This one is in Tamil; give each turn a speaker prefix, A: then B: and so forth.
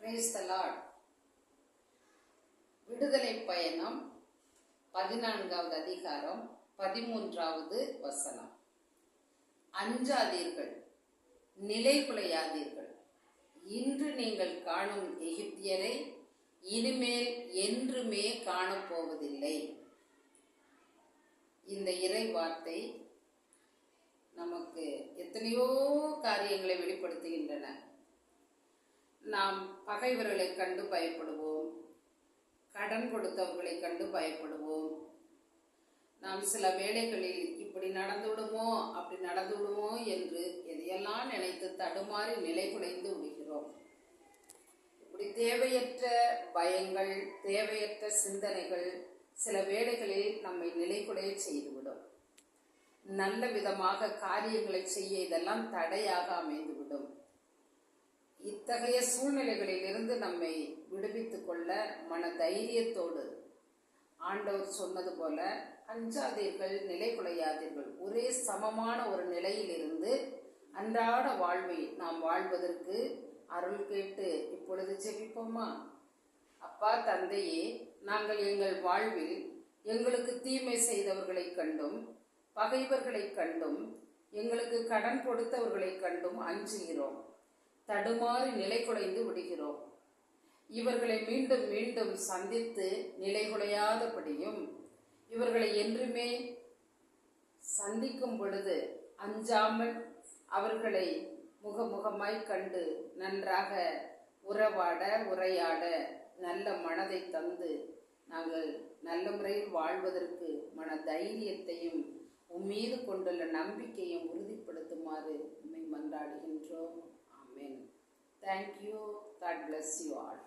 A: Praise the Lord. விடுதலை பயணம் 14வது அதிகாரம் 13வது வசனம். அஞ்சாதீர்கள், நிலை குலையாதீர்கள். இன்று நீங்கள் காணும் எகிப்தியரை இனிமேல் என்றுமே காணப்போவதில்லை. இந்த இறை வார்த்தை நமக்கு எத்தனையோ காரியங்களை வெளிப்படுத்துகின்றன. நாம் பகைவர்களை கண்டு பயப்படுவோம், கடன் கொடுத்தவர்களை கண்டு பயப்படுவோம். நாம் சில வேளைகளில் இப்படி நடந்து விடுமோ அப்படி நடந்து விடுமோ என்று எதையெல்லாம் நினைத்து தடுமாறி நிலை குலைந்து விடுகிறோம். இப்படி தேவையற்ற பயங்கள், தேவையற்ற சிந்தனைகள் சில வேளைகளில் நம்மை நிலை குலைய செய்துவிடும். நல்ல விதமாக காரியங்களை செய்ய இதெல்லாம் தடையாக அமைந்துவிடும். இத்தகைய சூழ்நிலைகளில் இருந்து நம்மை விடுவித்துக் கொள்ள மன தைரியத்தோடு ஆண்டவர் சொன்னது போல அஞ்சாதீர்கள், நிலை குலையாதீர்கள், ஒரே சமமான ஒரு நிலையில் இருந்து அன்றாட வாழ்வை நாம் வாழ்வதற்கு அருள் கேட்டு இப்பொழுது ஜெபிப்போமா? அப்பா தந்தையே, நாங்கள் எங்கள் வாழ்வில் எங்களுக்கு தீமை செய்தவர்களை கண்டும், பகைவர்களை கண்டும், எங்களுக்கு கடன் கொடுத்தவர்களை கண்டும் அஞ்சுகிறோம். தடுமாறி நிலை குலைந்து விடுகிறோம். இவர்களை மீண்டும் மீண்டும் சந்தித்து நிலை குலையாதபடியும், இவர்களை என்றுமே சந்திக்கும் பொழுது அஞ்சாமல் அவர்களை முகமுகமாய் கண்டு நன்றாக உரையாட நல்ல மனதை தந்து நாங்கள் நல்ல முறையில் வாழ்வதற்கு மன தைரியத்தையும் உம்மீது கொண்டுள்ள நம்பிக்கையும் உறுதிப்படுத்துமாறு உம்மை மன்றாடுகின்றோம். Amen. Thank you. God bless you all.